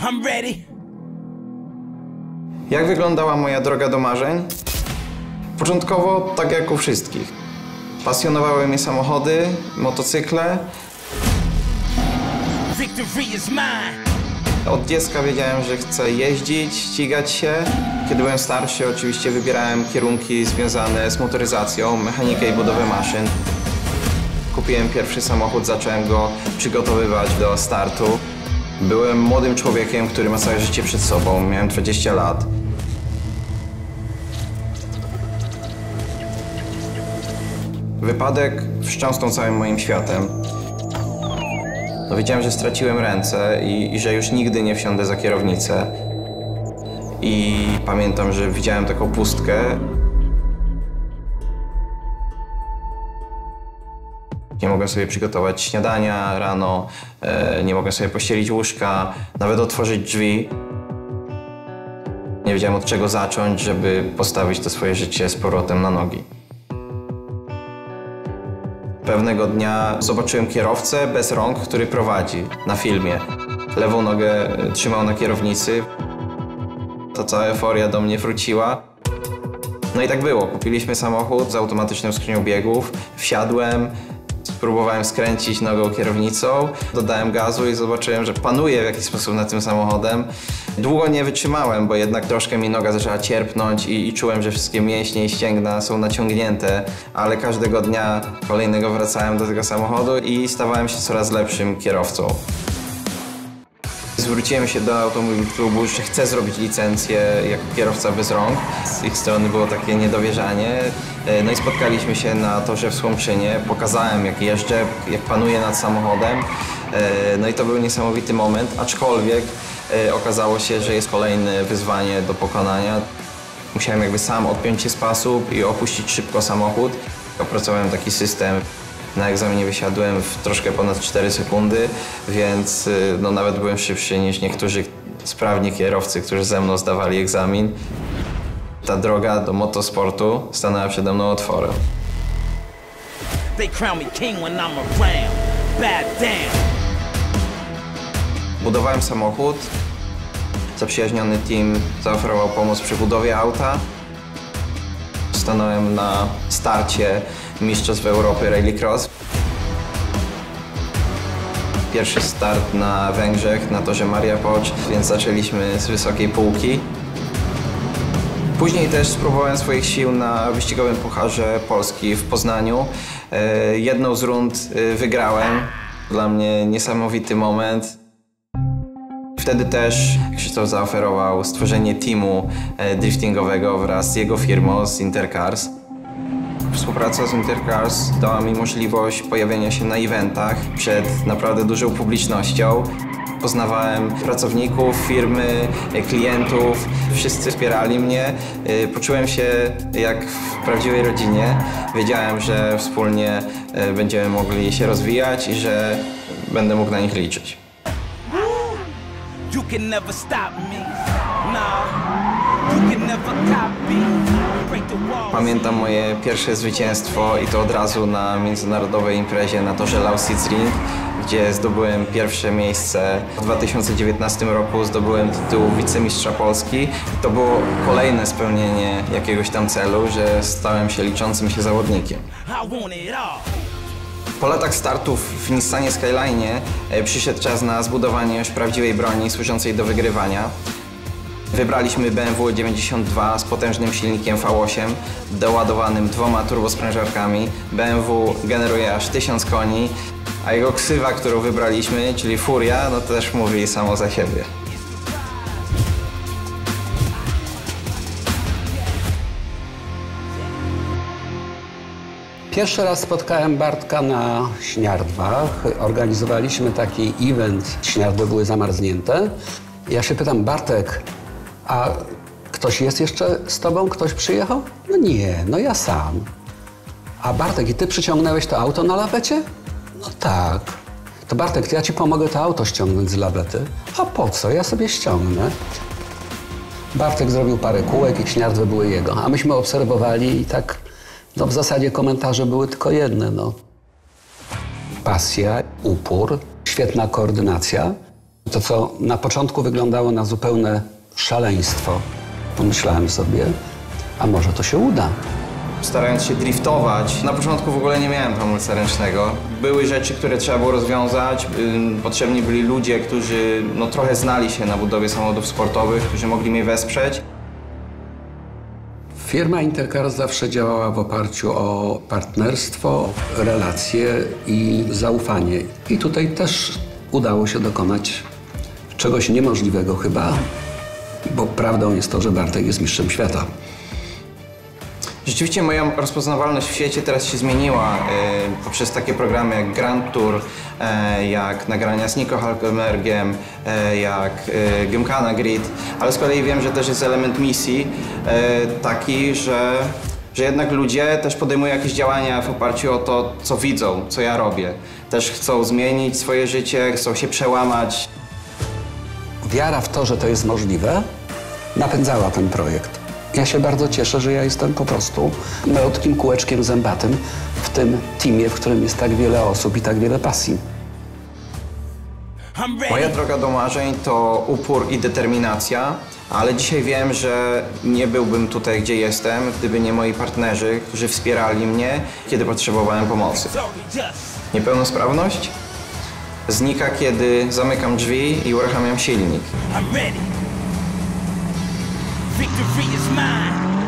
I'm ready. Jak wyglądała moja droga do marzeń? Początkowo tak jak u wszystkich. Pasjonowały mnie samochody, motocykle. Victory is mine. Od dziecka wiedziałem, że chcę jeździć, ścigać się. Kiedy byłem starszy, oczywiście wybierałem kierunki związane z motoryzacją, mechanikę i budowę maszyn. Kupiłem pierwszy samochód, zacząłem go przygotowywać do startu. Byłem młodym człowiekiem, który ma całe życie przed sobą. Miałem 20 lat. Wypadek wstrząsnął całym moim światem. No, wiedziałem, że straciłem ręce i że już nigdy nie wsiądę za kierownicę. I pamiętam, że widziałem taką pustkę. Nie mogłem sobie przygotować śniadania rano, nie mogłem sobie pościelić łóżka, nawet otworzyć drzwi. Nie wiedziałem, od czego zacząć, żeby postawić to swoje życie z powrotem na nogi. Pewnego dnia zobaczyłem kierowcę bez rąk, który prowadzi na filmie. Lewą nogę trzymał na kierownicy. Ta cała euforia do mnie wróciła. No i tak było. Kupiliśmy samochód z automatyczną skrzynią biegów. Wsiadłem, spróbowałem skręcić nogą kierownicą, dodałem gazu i zobaczyłem, że panuję w jakiś sposób nad tym samochodem. Długo nie wytrzymałem, bo jednak troszkę mi noga zaczęła cierpnąć i czułem, że wszystkie mięśnie i ścięgna są naciągnięte, ale każdego dnia kolejnego wracałem do tego samochodu i stawałem się coraz lepszym kierowcą. Zwróciłem się do Automobil Klubu, że chcę zrobić licencję jako kierowca bez rąk. Z ich strony było takie niedowierzanie. No i spotkaliśmy się na torze w Słomczynie. Pokazałem, jak jeżdżę, jak panuję nad samochodem. No i to był niesamowity moment, aczkolwiek okazało się, że jest kolejne wyzwanie do pokonania. Musiałem jakby sam odpiąć się z pasów i opuścić szybko samochód. Opracowałem taki system. Na egzaminie wysiadłem w troszkę ponad 4 sekundy, więc no, nawet byłem szybszy niż niektórzy sprawni kierowcy, którzy ze mną zdawali egzamin. Ta droga do motosportu stanęła przede mną otworem. They crown me king when I'm around. Bad damn. Budowałem samochód. Zaprzyjaźniony team zaoferował pomoc przy budowie auta. Stanąłem na starcie Mistrzostw Europy Rallycross. Pierwszy start na Węgrzech, na torze Maria Pocz, więc zaczęliśmy z wysokiej półki. Później też spróbowałem swoich sił na wyścigowym Pucharze Polski w Poznaniu. Jedną z rund wygrałem. Dla mnie niesamowity moment. Wtedy też Krzysztof zaoferował stworzenie teamu driftingowego wraz z jego firmą, z Intercars. Współpraca z Intercars dała mi możliwość pojawienia się na eventach przed naprawdę dużą publicznością. Poznawałem pracowników firmy, klientów, wszyscy wspierali mnie. Poczułem się jak w prawdziwej rodzinie. Wiedziałem, że wspólnie będziemy mogli się rozwijać i że będę mógł na nich liczyć. You can never stop me. Nah. You can never copy. Pamiętam moje pierwsze zwycięstwo i to od razu na międzynarodowej imprezie na torze Lausitz Ring, gdzie zdobyłem pierwsze miejsce. W 2019 roku zdobyłem tytuł wicemistrza Polski. To było kolejne spełnienie jakiegoś tam celu, że stałem się liczącym się zawodnikiem. Po latach startów w Nissanie Skyline przyszedł czas na zbudowanie już prawdziwej broni służącej do wygrywania. Wybraliśmy BMW 92 z potężnym silnikiem V8 doładowanym 2 turbosprężarkami. BMW generuje aż 1000 koni, a jego ksywa, którą wybraliśmy, czyli Furia, no to też mówi samo za siebie. Pierwszy raz spotkałem Bartka na Śniardwach. Organizowaliśmy taki event, Śniardwy były zamarznięte. Ja się pytam, Bartek, a ktoś jest jeszcze z tobą? Ktoś przyjechał? No nie, no ja sam. A Bartek, i ty przyciągnąłeś to auto na lawecie? No tak. To Bartek, to ja ci pomogę to auto ściągnąć z lawety. A po co? Ja sobie ściągnę. Bartek zrobił parę kółek i Śniardwy były jego. A myśmy obserwowali i tak, no w zasadzie komentarze były tylko jedne, no. Pasja, upór, świetna koordynacja To, co na początku wyglądało na zupełne szaleństwo, pomyślałem sobie, a może to się uda. Starając się driftować, na początku w ogóle nie miałem hamulca ręcznego. Były rzeczy, które trzeba było rozwiązać. Potrzebni byli ludzie, którzy trochę znali się na budowie samochodów sportowych, którzy mogli mnie wesprzeć. Firma Intercar zawsze działała w oparciu o partnerstwo, relacje i zaufanie. I tutaj też udało się dokonać czegoś niemożliwego chyba, bo prawdą jest to, że Bartek jest mistrzem świata. Rzeczywiście moja rozpoznawalność w świecie teraz się zmieniła poprzez takie programy jak Grand Tour, jak nagrania z Nico Hülkenbergiem, jak Gymkhana Grid, ale z kolei wiem, że też jest element misji taki, że jednak ludzie też podejmują jakieś działania w oparciu o to, co widzą, co ja robię. Też chcą zmienić swoje życie, chcą się przełamać. Wiara w to, że to jest możliwe, napędzała ten projekt. Ja się bardzo cieszę, że ja jestem po prostu malutkim kółeczkiem zębatym w tym teamie, w którym jest tak wiele osób i tak wiele pasji. Moja droga do marzeń to upór i determinacja, ale dzisiaj wiem, że nie byłbym tutaj, gdzie jestem, gdyby nie moi partnerzy, którzy wspierali mnie, kiedy potrzebowałem pomocy. Niepełnosprawność znika, kiedy zamykam drzwi i uruchamiam silnik. Victory is mine.